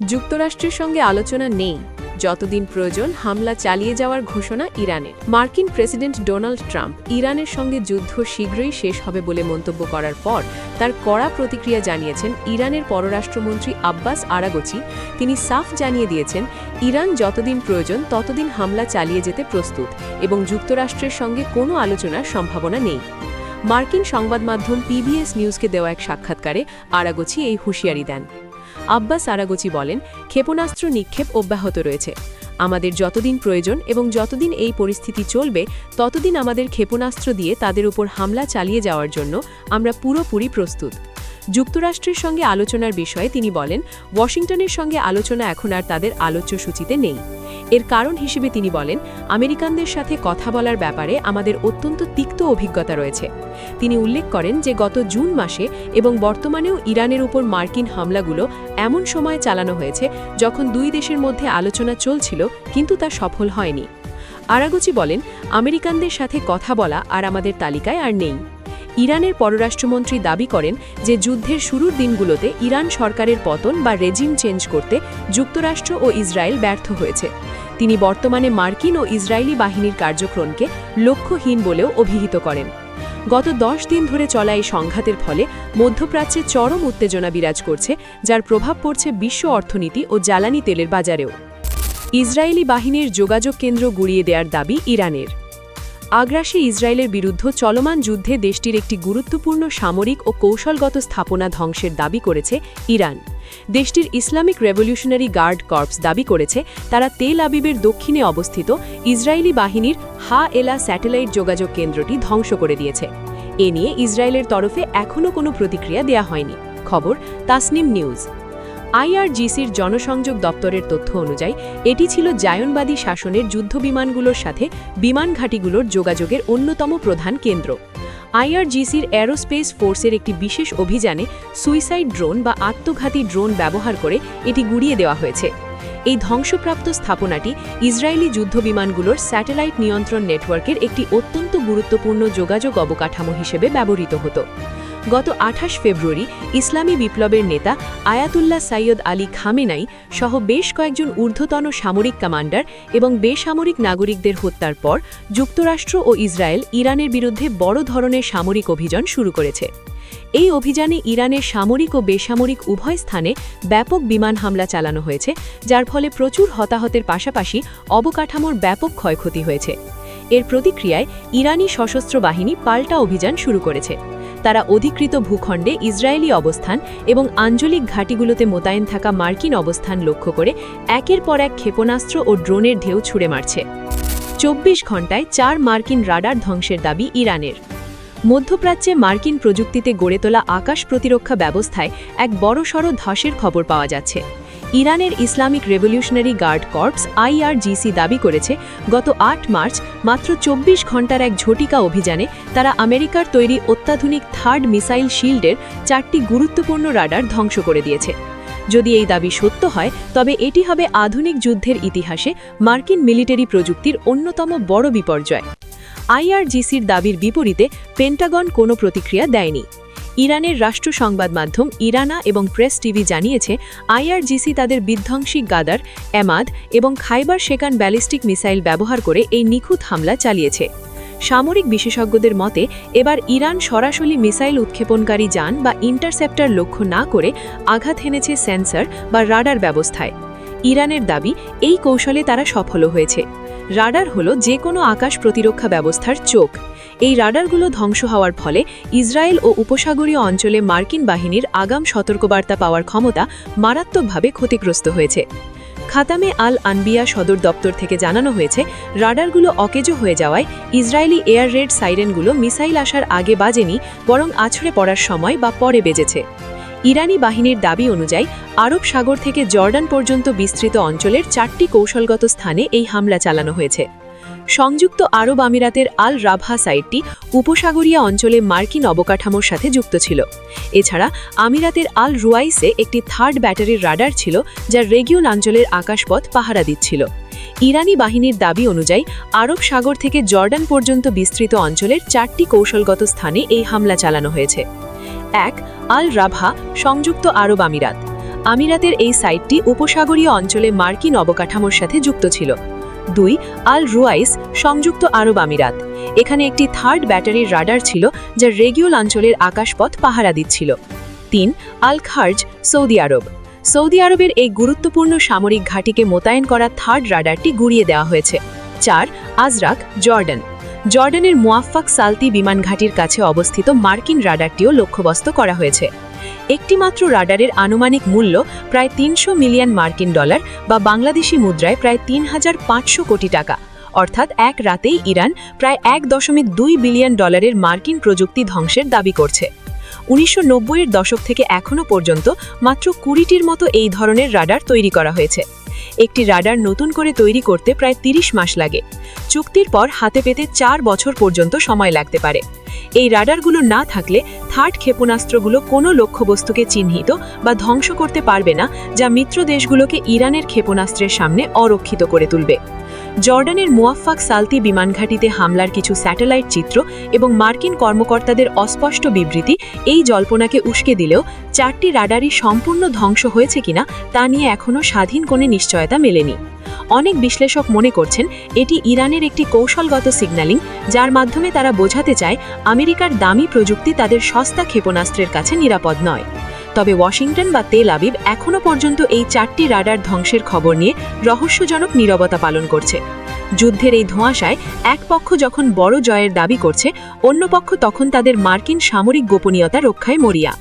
যুক্তরাষ্ট্রের সঙ্গে আলোচনা নেই, যতদিন প্রয়োজন হামলা চালিয়ে যাওয়ার ঘোষণা ইরানের। মার্কিন প্রেসিডেন্ট ডোনাল্ড ট্রাম্প ইরানের সঙ্গে যুদ্ধ শীঘ্রই শেষ হবে বলে মন্তব্য করার পর তার কড়া প্রতিক্রিয়া জানিয়েছেন ইরানের পররাষ্ট্রমন্ত্রী আব্বাস আরাগচি। তিনি সাফ জানিয়ে দিয়েছেন, ইরান যতদিন প্রয়োজন ততদিন হামলা চালিয়ে যেতে প্রস্তুত এবং যুক্তরাষ্ট্রের সঙ্গে কোনো আলোচনার সম্ভাবনা নেই। মার্কিন সংবাদ মাধ্যম পিবিএস নিউজকে দেওয়া এক সাক্ষাৎকারে আরাগচি এই হুঁশিয়ারি দেন। আব্বাস আরাগচি বলেন, ক্ষেপণাস্ত্র নিক্ষেপ অব্যাহত রয়েছে। আমাদের যতদিন প্রয়োজন এবং যতদিন এই পরিস্থিতি চলবে ততদিন আমাদের ক্ষেপণাস্ত্র দিয়ে তাদের উপর হামলা চালিয়ে যাওয়ার জন্য আমরা পুরোপুরি প্রস্তুত। যুক্তরাষ্ট্রের সঙ্গে আলোচনার বিষয়ে তিনি বলেন, ওয়াশিংটনের সঙ্গে আলোচনা এখন আর তাদের আলোচ্য সূচিতে নেই। এর কারণ হিসেবে তিনি বলেন, আমেরিকানদের সাথে কথা বলার ব্যাপারে আমাদের অত্যন্ত তিক্ত অভিজ্ঞতা রয়েছে। তিনি উল্লেখ করেন যে গত জুন মাসে এবং বর্তমানেও ইরানের উপর মার্কিন হামলাগুলো এমন সময় চালানো হয়েছে যখন দুই দেশের মধ্যে আলোচনা চলছিল, কিন্তু তা সফল হয়নি। আরাগচি বলেন, আমেরিকানদের সাথে কথা বলা আর আমাদের তালিকায় আর নেই। ইরানের পররাষ্ট্রমন্ত্রী দাবি করেন যে যুদ্ধের শুরুর দিনগুলোতে ইরান সরকারের পতন বা রেজিম চেঞ্জ করতে যুক্তরাষ্ট্র ও ইসরায়েল ব্যর্থ হয়েছে। তিনি বর্তমানে মার্কিন ও ইসরায়েলি বাহিনীর কার্যক্রমকে লক্ষ্যহীন বলেও অভিহিত করেন। গত 10 দিন ধরে চলা এই সংঘাতের ফলে মধ্যপ্রাচ্যে চরম উত্তেজনা বিরাজ করছে, যার প্রভাব পড়ছে বিশ্ব অর্থনীতি ও জ্বালানি তেলের বাজারেও। ইসরায়েলি বাহিনীর যোগাযোগ কেন্দ্র গুড়িয়ে দেওয়ার দাবি ইরানের। আগ্রাসী ইসরায়েলের বিরুদ্ধে চলমান যুদ্ধে দেশটির একটি গুরুত্বপূর্ণ সামরিক ও কৌশলগত স্থাপনা ধ্বংসের দাবি করেছে ইরান। দেশটির ইসলামিক রেভলিউশনারি গার্ড কর্পস দাবি করেছে তারা তেল আবিবের দক্ষিণে অবস্থিত ইসরায়েলি বাহিনীর হা এলা স্যাটেলাইট যোগাযোগ কেন্দ্রটি ধ্বংস করে দিয়েছে। এ নিয়ে ইসরায়েলের তরফে এখনও কোনো প্রতিক্রিয়া দেয়া হয়নি। খবর তাসনিম নিউজ। আইআরজিসির জনসংযোগ দপ্তরের তথ্য অনুযায়ী এটি ছিল জায়নবাদী শাসনের যুদ্ধবিমানগুলোর সাথে বিমান ঘাঁটিগুলোর যোগাযোগের অন্যতম প্রধান কেন্দ্র। আইআরজিসির অ্যারোস্পেস ফোর্সের একটি বিশেষ অভিযানে সুইসাইড ড্রোন বা আত্মঘাতী ড্রোন ব্যবহার করে এটি গুড়িয়ে দেওয়া হয়েছে। এই ধ্বংসপ্রাপ্ত স্থাপনাটি ইসরায়েলি যুদ্ধবিমানগুলোর স্যাটেলাইট নিয়ন্ত্রণ নেটওয়ার্কের একটি অত্যন্ত গুরুত্বপূর্ণ যোগাযোগ অবকাঠামো হিসেবে ব্যবহৃত হতো। গত 28 ফেব্রুয়ারি ইসলামী বিপ্লবের নেতা আয়াতুল্লাহ সাইয়দ আলী খামেনাই সহ বেশ কয়েকজন ঊর্ধ্বতন সামরিক কমান্ডার এবং বেসামরিক নাগরিকদের হত্যার পর যুক্তরাষ্ট্র ও ইসরায়েল ইরানের বিরুদ্ধে বড় ধরনের সামরিক অভিযান শুরু করেছে। এই অভিযানে ইরানের সামরিক ও বেসামরিক উভয় স্থানে ব্যাপক বিমান হামলা চালানো হয়েছে, যার ফলে প্রচুর হতাহতের পাশাপাশি অবকাঠামোর ব্যাপক ক্ষয়ক্ষতি হয়েছে। এর প্রতিক্রিয়ায় ইরানি সশস্ত্র বাহিনী পাল্টা অভিযান শুরু করেছে। তারা অধিকৃত ভূখণ্ডে ইসরায়েলি অবস্থান এবং আঞ্চলিক ঘাঁটিগুলোতে মোতায়েন থাকা মার্কিন অবস্থান লক্ষ্য করে একের পর এক ক্ষেপণাস্ত্র ও ড্রোনের ঢেউ ছুড়ে মারছে। 24 ঘণ্টায় 4 মার্কিন রাডার ধ্বংসের দাবি ইরানের। মধ্যপ্রাচ্যে মার্কিন প্রযুক্তিতে গড়ে তোলা আকাশ প্রতিরক্ষা ব্যবস্থায় এক বড়সড় ধসের খবর পাওয়া যাচ্ছে। ইরানের Islamic Revolutionary Guard Corps IRGC দাবি করেছে, গত 8 মার্চ মাত্র 24 ঘণ্টার এক ঝটিকা অভিযানে তারা আমেরিকার তৈরি অত্যাধুনিক থার্ড মিসাইল শিল্ডের 4টি গুরুত্বপূর্ণ রাডার ধ্বংস করে দিয়েছে। যদি এই দাবি সত্য হয় তবে এটি হবে আধুনিক যুদ্ধের ইতিহাসে মার্কিন মিলিটারি প্রযুক্তির অন্যতম বড় বিপর্যয়। আইআরজিসির দাবির বিপরীতে পেন্টাগন কোনো প্রতিক্রিয়া দেয়নি। ইরানের রাষ্ট্র সংবাদ মাধ্যম ইরানা এবং প্রেস টিভি জানিয়েছে, আইআরজিসি তাদের বিধ্বংসী গাদার, এমাদ এবং খাইবার শেকান ব্যালিস্টিক মিসাইল ব্যবহার করে এই নিখুঁত হামলা চালিয়েছে। সামরিক বিশেষজ্ঞদের মতে এবার ইরান সরাসরি মিসাইল উৎক্ষেপণকারী যান বা ইন্টারসেপ্টর লক্ষ্য না করে আঘাত হেনেছে সেন্সর বা রাডার ব্যবস্থায়। ইরানের দাবি, এই কৌশলে তারা সফল হয়েছে। রাডার হলো যে কোনো আকাশ প্রতিরক্ষা ব্যবস্থার চোখ। এই রাডারগুলো ধ্বংস হওয়ার ফলে ইসরায়েল ও উপসাগরীয় অঞ্চলে মার্কিন বাহিনীর আগাম সতর্কবার্তা পাওয়ার ক্ষমতা মারাত্মকভাবে ক্ষতিগ্রস্ত হয়েছে। খাতামে আল আনবিয়া সদর দপ্তর থেকে জানানো হয়েছে, রাডারগুলো অকেজো হয়ে যাওয়ায় ইসরায়েলি এয়ার রেড সাইরেনগুলো মিসাইল আসার আগে বাজেনি, বরং আছড়ে পড়ার সময় বা পরে বেজেছে। ইরানি বাহিনীর দাবি অনুযায়ী আরব সাগর থেকে জর্ডান পর্যন্ত বিস্তৃত অঞ্চলের 4টি কৌশলগত স্থানে এই হামলা চালানো হয়েছে। সংযুক্ত আরব আমিরাতের আল রাবহা সাইটটি উপসাগরীয় অঞ্চলে মার্কিন অবকাঠামোর সাথে যুক্ত ছিল। এছাড়া আমিরাতের আল রুয়াইসে একটি থার্ড ব্যাটারির রাডার ছিল, যা রেগিয়ন অঞ্চলের আকাশপথ পাহারা দিচ্ছিল। ইরানি বাহিনীর দাবি অনুযায়ী আরব সাগর থেকে জর্ডান পর্যন্ত বিস্তৃত অঞ্চলের 4টি কৌশলগত স্থানে এই হামলা চালানো হয়েছে। 1. আল রাবহা, সংযুক্ত আরব আমিরাত। আমিরাতের এই সাইটটি উপসাগরীয় অঞ্চলে মার্কিন অবকাঠামোর সাথে যুক্ত ছিল। 2 আল রুয়াইস, সংযুক্ত আরব আমিরাত। এখানে একটি থার্ড ব্যাটারির রাডার ছিল যা রেগিওল অঞ্চলের আকাশপথ পাহারা দিচ্ছিল। 3 আল খার্জ, সৌদি আরব। সৌদি আরবের এই গুরুত্বপূর্ণ সামরিক ঘাঁটিকে মোতায়েন করা থার্ড রাডারটি গুড়িয়ে দেওয়া হয়েছে। 4 আজরাক, জর্ডান। জর্ডানের মুয়াফফাক সালতি বিমান ঘাঁটির কাছে অবস্থিত মার্কিন রাডারটিও লক্ষ্যবস্তু করা হয়েছে। একটিমাত্র রাডারের আনুমানিক মূল্য প্রায় 300 মিলিয়ন মার্কিন ডলার বা বাংলাদেশি মুদ্রায় প্রায় 3500 কোটি টাকা। অর্থাৎ এক রাতেই ইরান প্রায় 1.2 বিলিয়ন ডলারের মার্কিন প্রযুক্তি ধ্বংসের দাবি করছে। 1990-এর দশক থেকে এখনও পর্যন্ত মাত্র 20টির মতো এই ধরনের রাডার তৈরি করা হয়েছে। একটি রাডার নতুন করে তৈরি করতে প্রায় 30 মাস লাগে। চুক্তির পর হাতে পেতে 4 বছর পর্যন্ত সময় লাগতে পারে। এই রাডারগুলো না থাকলে থার্ড ক্ষেপণাস্ত্রগুলো কোনো লক্ষ্যবস্তুকে চিহ্নিত বা ধ্বংস করতে পারবে না, যা মিত্র দেশগুলোকে ইরানের ক্ষেপণাস্ত্রের সামনে অরক্ষিত করে তুলবে। জর্ডানের মুয়াফফাক সালতি বিমান ঘাঁটিতে হামলার কিছু স্যাটেলাইট চিত্র এবং মার্কিন কর্মকর্তাদের অস্পষ্ট বিবৃতি এই জল্পনাকে উস্কে দিলেও 4টি রাডারই সম্পূর্ণ ধ্বংস হয়েছে কিনা তা নিয়ে এখনও স্বাধীন কোনো নিশ্চয়তা মেলেনি। অনেক বিশ্লেষক মনে করছেন এটি ইরানের একটি কৌশলগত সিগন্যালিং, যার মাধ্যমে তারা বোঝাতে চায় আমেরিকার দামি প্রযুক্তি তাদের সস্তা ক্ষেপণাস্ত্রের কাছে নিরাপদ নয়। তবে ওয়াশিংটন বা তেল আবিব এখনও পর্যন্ত এই 4টি রাডার ধ্বংসের খবর নিয়ে রহস্যজনক নীরবতা পালন করছে। যুদ্ধের এই ধোঁয়াশায় এক পক্ষ যখন বড় জয়ের দাবি করছে, অন্য পক্ষ তখন তাদের মার্কিন সামরিক গোপনীয়তা রক্ষায় মরিয়া।